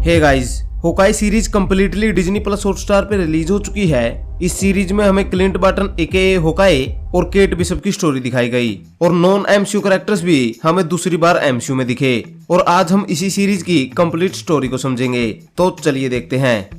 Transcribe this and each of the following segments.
हे guys, Hawkeye series completely Disney plus Hotstar पे release हो चुकी है। इस सीरीज में हमें क्लिंट बार्टन एके होकाई और केट बिशप की स्टोरी दिखाई गई और नॉन एमसीयू कैरेक्टर्स भी हमें दूसरी बार एमसीयू में दिखे और आज हम इसी सीरीज की कंप्लीट स्टोरी को समझेंगे। तो चलिए देखते हैं।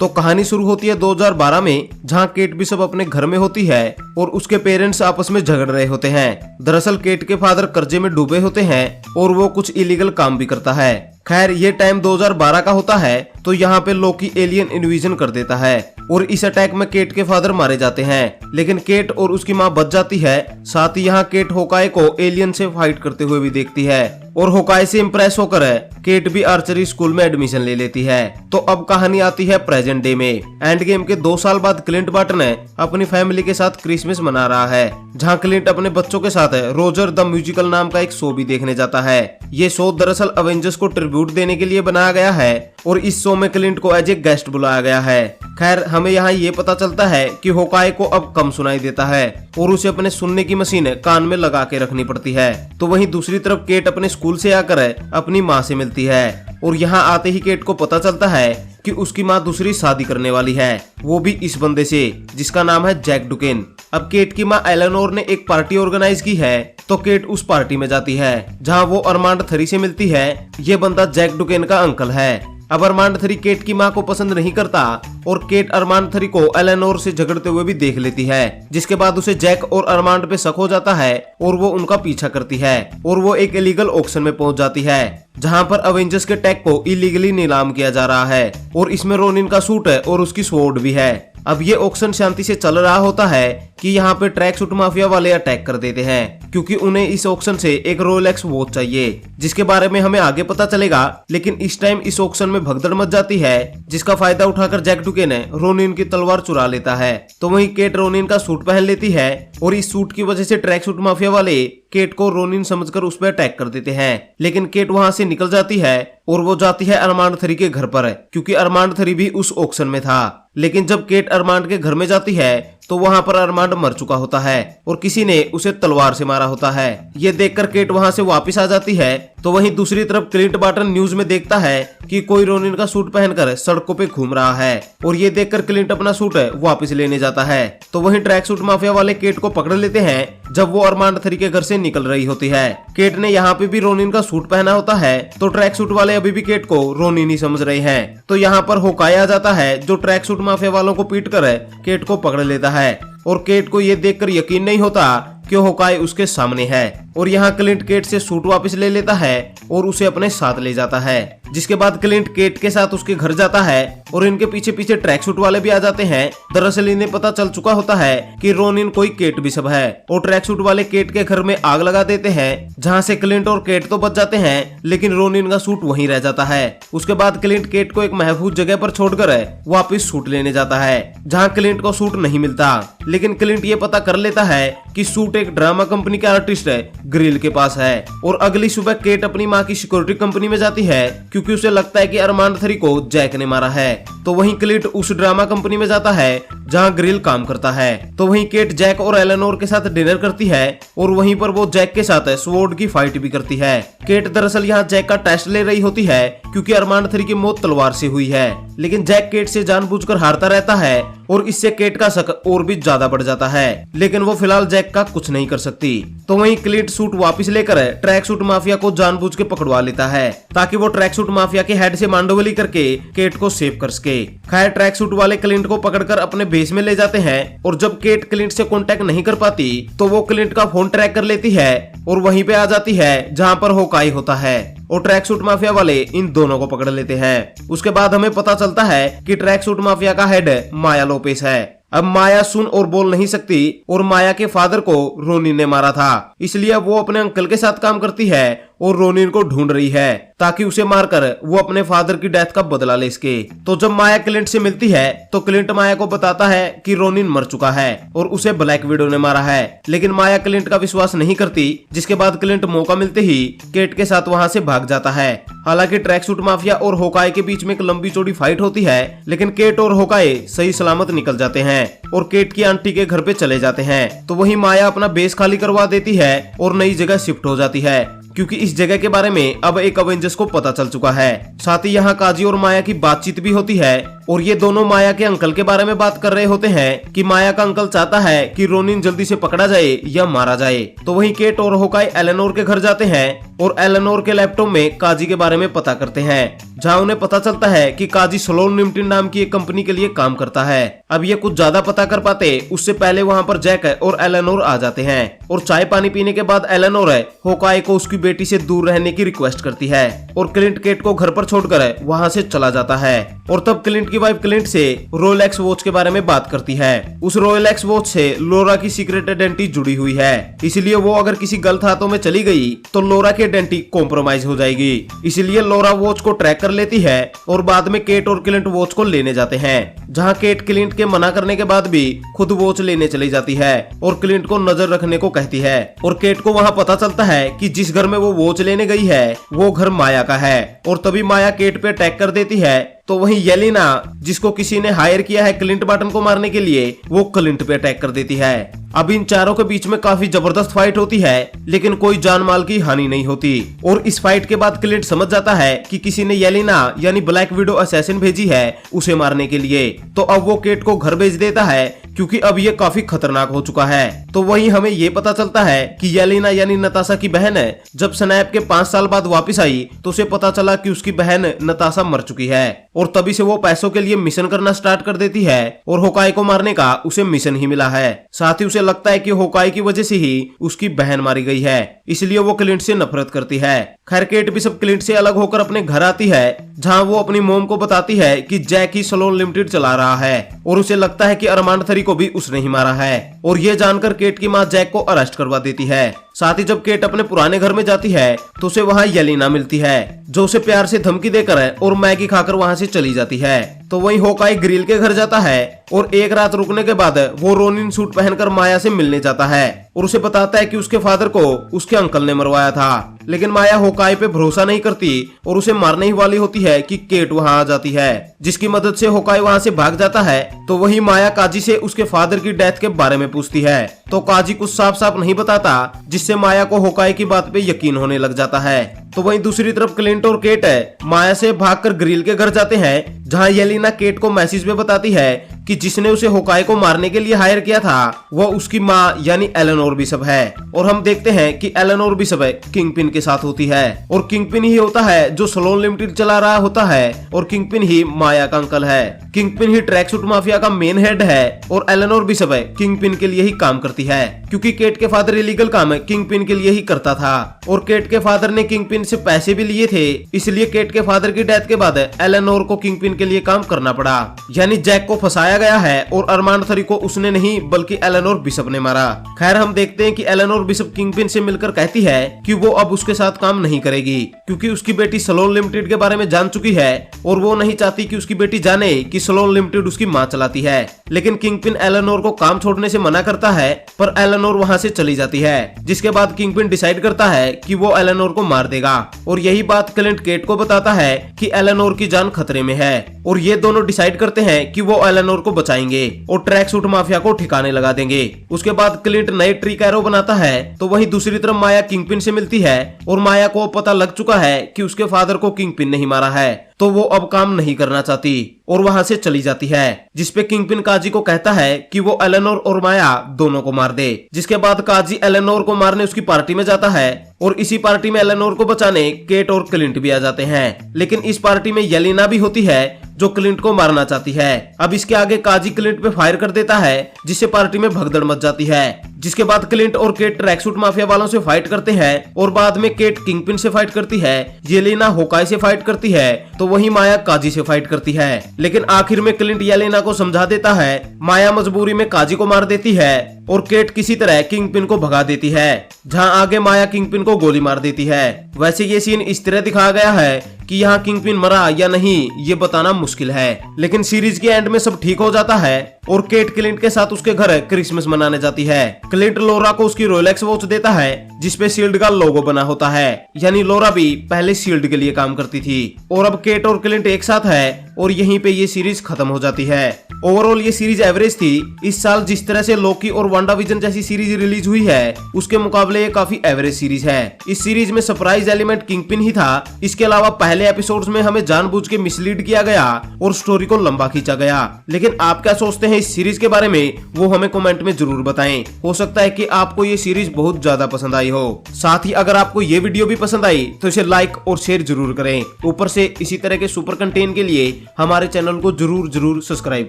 तो कहानी शुरू होती है 2012 में, जहां केट बिशप अपने घर में होती है और उसके पेरेंट्स आपस में झगड़ रहे होते हैं। दरअसल केट के फादर कर्जे में डूबे होते हैं और वो कुछ इलीगल काम भी करता है। खैर ये टाइम 2012 का होता है, तो यहाँ पे लोकी एलियन इन्वेजन कर देता है और इस अटैक में केट के फादर मारे जाते हैं, लेकिन केट और उसकी माँ बच जाती है। साथ ही यहाँ केट होकाई को एलियन से फाइट करते हुए भी देखती है और होकाई से इम्प्रेस होकर केट भी आर्चरी स्कूल में एडमिशन ले लेती है। तो अब कहानी आती है प्रेजेंट डे में। एंड गेम के 2 साल बाद क्लिंट बार्टन अपनी फैमिली के साथ क्रिसमस मना रहा है, जहाँ क्लिंट अपने बच्चों के साथ रोजर द म्यूजिकल नाम का एक शो भी देखने जाता है। ये शो दरअसल अवेंजर्स को ट्रिब्यूट देने के लिए बनाया गया है और इस शो में क्लिंट को एज ए गेस्ट बुलाया गया है। खैर हमें यहाँ ये पता चलता है कि होकाई को अब कम सुनाई देता है और उसे अपने सुनने की मशीन कान में लगा के रखनी पड़ती है। तो वहीं दूसरी तरफ केट अपने स्कूल से आकर अपनी माँ से मिलती है और यहाँ आते ही केट को पता चलता है कि उसकी माँ दूसरी शादी करने वाली है, वो भी इस बंदे से जिसका नाम है जैक डुकेन। अब केट की माँ एलेनोर ने एक पार्टी ऑर्गेनाइज की है, तो केट उस पार्टी में जाती है जहाँ वो अरमांड थरी से मिलती है। ये बंदा जैक डुकेन का अंकल है। अब अरमांड थरी केट की माँ को पसंद नहीं करता और केट अरमांड थरी को एलेनोर से झगड़ते हुए भी देख लेती है, जिसके बाद उसे जैक और अरमांड पे शक हो जाता है और वो उनका पीछा करती है और वो एक इलीगल ऑक्शन में पहुंच जाती है, जहां पर अवेंजर्स के टैग को इलीगली नीलाम किया जा रहा है और इसमें रोनिन का सूट है और उसकी स्वॉर्ड भी है। अब ये ऑक्शन शांति से चल रहा होता है कि यहाँ पे ट्रैक सूट माफिया वाले अटैक कर देते हैं, क्योंकि उन्हें इस ऑक्शन से एक रोलेक्स वॉच चाहिए, जिसके बारे में हमें आगे पता चलेगा। लेकिन इस टाइम इस ऑक्शन में भगदड़ मच जाती है, जिसका फायदा उठाकर जैक डुकेन रोनिन की तलवार चुरा लेता है। तो वहीं केट रोनिन का सूट पहन लेती है और इस सूट की वजह से ट्रैक सूट माफिया वाले केट को रोनिन समझकर उस पर अटैक कर देते हैं। लेकिन केट वहां से निकल जाती है और वो जाती है अरमांड थरी के घर पर, क्योंकि अरमांड थरी भी उस ऑक्शन में था। लेकिन जब केट अरमांड के घर में जाती है तो वहां पर अरमांड मर चुका होता है और किसी ने उसे तलवार से मारा होता है। ये देखकर केट वहां से वापस आ जाती है। तो वहीं दूसरी तरफ क्लिंट बार्टन न्यूज में देखता है कि कोई रोनिन का सूट पहनकर सड़कों पे घूम रहा है और ये देखकर क्लिंट अपना सूट वापस लेने जाता है। तो वहीं ट्रैक सूट माफिया वाले केट को पकड़ लेते हैं जब वो अरमांड थरी के घर से निकल रही होती है। केट ने यहाँ पे भी रोनिन का सूट पहना होता है, तो ट्रैक सूट वाले अभी भी केट को रोनिन ही समझ रहे हैं। तो यहाँ पर होकाई आ जाता है, जो ट्रैक सूट माफिया वालों को पीट कर केट को पकड़ लेता है और केट को ये देखकर यकीन नहीं होता कि होकाई उसके सामने है। और यहाँ क्लिंट केट से सूट वापस ले लेता है और उसे अपने साथ ले जाता है, जिसके बाद क्लिंट केट के साथ उसके घर जाता है और इनके पीछे पीछे ट्रैक सूट वाले भी आ जाते हैं। दरअसल इन्हें पता चल चुका होता है कि रोनिन कोई केट बिशप है और ट्रैक सूट वाले केट के घर में आग लगा देते हैं, जहाँ से क्लिंट और केट तो बच जाते हैं, लेकिन रोनिन का सूट वहीं रह जाता है। उसके बाद क्लिंट केट को एक महफूज जगह पर छोड़कर वापिस सूट लेने जाता है, जहाँ क्लिंट को सूट नहीं मिलता। लेकिन क्लिंट ये पता कर लेता है कि सूट एक ड्रामा कंपनी के आर्टिस्ट ग्रिल के पास है। और अगली सुबह केट अपनी माँ की सिक्योरिटी कंपनी में जाती है, क्योंकि उसे लगता है कि अरमांड थरी को जैक ने मारा है। तो वहीं क्लिंट उस ड्रामा कंपनी में जाता है जहाँ ग्रिल काम करता है। तो वहीं केट जैक और एलेनोर के साथ डिनर करती है और वहीं पर वो जैक के साथ स्वॉर्ड की फाइट भी करती है। केट दरअसल यहाँ जैक का टेस्ट ले रही होती है, क्योंकि अरमांड थरी की मौत तलवार से हुई है। लेकिन जैक केट से जानबूझकर हारता रहता है और इससे केट का शक और भी ज्यादा बढ़ जाता है, लेकिन वो फिलहाल जैक का कुछ नहीं कर सकती। तो वहीं क्लिंट सूट वापस लेकर ट्रैक सूट माफिया को जानबूझ के पकड़वा लेता है, ताकि वो ट्रैक सूट माफिया के हेड से मांडोवली करके केट को सेव कर सके। खैर ट्रैक सूट वाले क्लिंट को पकड़कर अपने बेस में ले जाते हैं और जब केट क्लिंट से कांटेक्ट नहीं कर पाती तो वो क्लिंट का फोन ट्रैक कर लेती है और वहीं पे आ जाती है जहाँ पर होकाई होता है और ट्रैक सूट माफिया वाले इन दोनों को पकड़ लेते हैं। उसके बाद हमें पता चलता है कि ट्रैक सूट माफिया का हेड माया लोपेस है। अब माया सुन और बोल नहीं सकती और माया के फादर को रोनिन ने मारा था, इसलिए वो अपने अंकल के साथ काम करती है और रोनिन को ढूंढ रही है, ताकि उसे मारकर वो अपने फादर की डेथ का बदला ले सके। तो जब माया क्लिंट से मिलती है तो क्लिंट माया को बताता है कि रोनिन मर चुका है और उसे ब्लैक विडो ने मारा है। लेकिन माया क्लिंट का विश्वास नहीं करती, जिसके बाद क्लिंट मौका मिलते ही केट के साथ वहां से भाग जाता है। हालांकि ट्रैक सूट माफिया और होकाई के बीच में एक लंबी चौड़ी फाइट होती है, लेकिन केट और होकाई सही सलामत निकल जाते हैं और केट की आंटी के घर पे चले जाते हैं। तो वहीं माया अपना बेस खाली करवा देती है और नई जगह शिफ्ट हो जाती है। क्योंकि इस जगह के बारे में अब एक अवेंजर्स को पता चल चुका है। साथ ही यहाँ काजी और माया की बातचीत भी होती है और ये दोनों माया के अंकल के बारे में बात कर रहे होते हैं कि माया का अंकल चाहता है कि रोनिन जल्दी से पकड़ा जाए या मारा जाए। तो वहीं केट और होकाई एलेनोर के घर जाते हैं और एलेनोर के लैपटॉप में काजी के बारे में पता करते हैं, जहां उन्हें पता चलता है कि काजी स्लोन लिमिटेड नाम की एक कंपनी के लिए काम करता है। अब ये कुछ ज्यादा पता कर पाते उससे पहले वहां पर जैक और एलेनोर आ जाते हैं और चाय पानी पीने के बाद एलेनोर होकाई को उसकी बेटी से दूर रहने की रिक्वेस्ट करती है और क्लिंट केट को घर पर छोड़कर वहां से चला जाता है। और तब क्लिंट की वाइफ क्लिंट से रोलेक्स वॉच के बारे में बात करती है। उस रोलेक्स वॉच से लोरा की सीक्रेट आइडेंटिटी जुड़ी हुई है, इसलिए वो अगर किसी गलत हाथों में चली गई तो लोरा की आइडेंटिटी कॉम्प्रोमाइज हो जाएगी। इसलिए लोरा वॉच को ट्रैक कर लेती है और बाद में केट और क्लिंट वॉच को लेने जाते हैं, जहां केट क्लिंट के मना करने के बाद भी खुद वॉच लेने चली जाती है और क्लिंट को नजर रखने को कहती है। और केट को वहां पता चलता है कि जिस घर में वो वॉच लेने गई है वो घर माया का है और तभी माया केट पे अटैक कर देती है। तो वहीं येलिना, जिसको किसी ने हायर किया है क्लिंट बार्टन को मारने के लिए, वो क्लिंट पे अटैक कर देती है। अब इन चारों के बीच में काफी जबरदस्त फाइट होती है, लेकिन कोई जान माल की हानि नहीं होती। और इस फाइट के बाद क्लिंट समझ जाता है कि किसी ने येलिना यानी ब्लैक विडो असैसिन भेजी है उसे मारने के लिए। तो अब वो केट को घर भेज देता है क्योंकि अब ये काफी खतरनाक हो चुका है। तो वहीं हमें ये पता चलता है कि येलिना यानी नताशा की बहन है, जब स्नैप के 5 साल बाद वापस आई तो उसे पता चला कि उसकी बहन नताशा मर चुकी है और तभी से वो पैसों के लिए मिशन करना स्टार्ट कर देती है और होकाई को मारने का उसे मिशन ही मिला है। साथ ही उसे लगता है कि होकाई की वजह से ही उसकी बहन मारी गई है, इसलिए वो क्लिंट से नफरत करती है। खैर केट भी सब क्लिंट से अलग होकर अपने घर आती है, जहां वो अपनी मोम को बताती है कि जैक ही सलोन लिमिटेड चला रहा है और उसे लगता है कि अरमांड थरी को भी उसने ही मारा है। और ये जानकर केट की माँ जैक को अरेस्ट करवा देती है। साथ ही जब केट अपने पुराने घर में जाती है तो उसे वहाँ येलिना मिलती है, जो उसे प्यार से धमकी देकर और मैगी खाकर वहाँ से चली जाती है। तो वहीं होकाई ग्रिल के घर जाता है और एक रात रुकने के बाद वो रोनिन सूट पहनकर माया से मिलने जाता है और उसे बताता है कि उसके फादर को उसके अंकल ने मरवाया था। लेकिन माया होकाई पे भरोसा नहीं करती और उसे मारने ही वाली होती है कि केट वहां आ जाती है, जिसकी मदद से होकाई वहां से भाग जाता है। तो वही माया काजी से उसके फादर की डेथ के बारे में पूछती है, तो काजी कुछ साफ साफ नहीं बताता, जिससे माया को होकाई की बात पे यकीन होने लग जाता है। तो वहीं दूसरी तरफ क्लिंट और केट माया से भागकर ग्रिल के घर जाते हैं, जहां येलिना केट को मैसेज में बताती है कि जिसने उसे होकाई को मारने के लिए हायर किया था वो उसकी माँ यानी एलेनोर बिशप है। और हम देखते हैं कि एलेनोर बिशप किंगपिन के साथ होती है और किंगपिन ही होता है जो सलोन लिमिटेड चला रहा होता है और किंगपिन ही माया का अंकल है। किंगपिन ही ट्रैक सूट माफिया का मेन हेड है और एलेनोर बिशप किंगपिन के लिए ही काम करती है, क्योंकि केट के फादर इलीगल काम किंगपिन के लिए ही करता था और केट के फादर ने किंगपिन से पैसे भी लिए थे, इसलिए केट के फादर की डेथ के बाद एलेनोर को किंगपिन के लिए काम करना पड़ा। यानी जैक को फंसाया गया है और अरमांड थरी को उसने नहीं बल्कि एलेनोर बिशप ने मारा। खैर हम देखते हैं कि एलेनोर बिशप किंगपिन से मिलकर कहती है कि वो अब उसके साथ काम नहीं करेगी, क्योंकि उसकी बेटी सलोन लिमिटेड के बारे में जान चुकी है और वो नहीं चाहती कि उसकी बेटी जाने कि सलोन लिमिटेड उसकी माँ चलाती है। लेकिन किंगपिन एलेनोर को काम छोड़ने से मना करता है, पर एलेनोर वहाँ से चली जाती है, जिसके बाद किंगपिन डिसाइड करता है कि वो एलेनोर को मार देगा। और यही बात क्लिंट केट को बताता है कि एलेनोर की जान खतरे में है और ये दोनों डिसाइड करते हैं कि वो एलेनोर को बचाएंगे और ट्रैक सूट माफिया को ठिकाने लगा देंगे। उसके बाद क्लिंट नए ट्रिक एरो बनाता है। तो वहीं दूसरी तरफ माया किंगपिन से मिलती है और माया को पता लग चुका है कि उसके फादर को किंगपिन नहीं मारा है, तो वो अब काम नहीं करना चाहती और वहां से चली जाती है, जिसपे किंगपिन काजी को कहता है कि वो एलेनोर और माया दोनों को मार दे। जिसके बाद काजी एलेनोर को मारने उसकी पार्टी में जाता है और इसी पार्टी में एलेनोर को बचाने केट और क्लिंट भी आ जाते हैं। लेकिन इस पार्टी में येलिना भी होती है जो क्लिंट को मारना चाहती है। अब इसके आगे काजी क्लिंट पे फायर कर देता है, जिससे पार्टी में भगदड़ मच जाती है। जिसके बाद क्लिंट और केट ट्रैक सूट माफिया वालों से फाइट करते हैं और बाद में केट किंगपिन से फाइट करती है, येलिना होकाई से फाइट करती है, तो वही माया काजी से फाइट करती है। लेकिन आखिर में क्लिंट येलिना को समझा देता है, माया मजबूरी में काजी को मार देती है और केट किसी तरह किंगपिन को भगा देती है, जहां आगे माया किंगपिन को गोली मार देती है। वैसे ये सीन इस तरह दिखाया गया है कि यहाँ किंगपिन मरा या नहीं ये बताना मुश्किल है, लेकिन सीरीज के एंड में सब ठीक हो जाता है और केट क्लिंट के साथ उसके घर क्रिसमस मनाने जाती है। क्लिंट लोरा को उसकी रोलेक्स वॉच देता है जिसपे शील्ड का लोगो बना होता है, यानी लोरा भी पहले शील्ड के लिए काम करती थी। और अब केट और क्लिंट एक साथ है और यहीं पे ये सीरीज खत्म हो जाती है। ओवरऑल ये सीरीज एवरेज थी। इस साल जिस तरह से लोकी और वांडाविजन जैसी सीरीज रिलीज हुई है उसके मुकाबले ये काफी एवरेज सीरीज है। इस सीरीज में सरप्राइज एलिमेंट किंगपिन ही था। इसके अलावा पहले एपिसोड्स में हमें जानबूझ के मिसलीड किया गया और स्टोरी को लंबा खींचा गया। लेकिन आप क्या सोचते हैं इस सीरीज के बारे में, वो हमें कमेंट में जरूर बताएं। हो सकता है कि आपको ये सीरीज बहुत ज्यादा पसंद आई हो। साथ ही अगर आपको ये वीडियो भी पसंद आई तो इसे लाइक और शेयर जरूर करें। ऊपर से इसी तरह के सुपर कंटेंट के लिए हमारे चैनल को जरूर सब्सक्राइब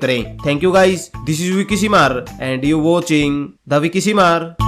करें। Thank you guys, this is Vicky Simar and you watching the Vicky Simar.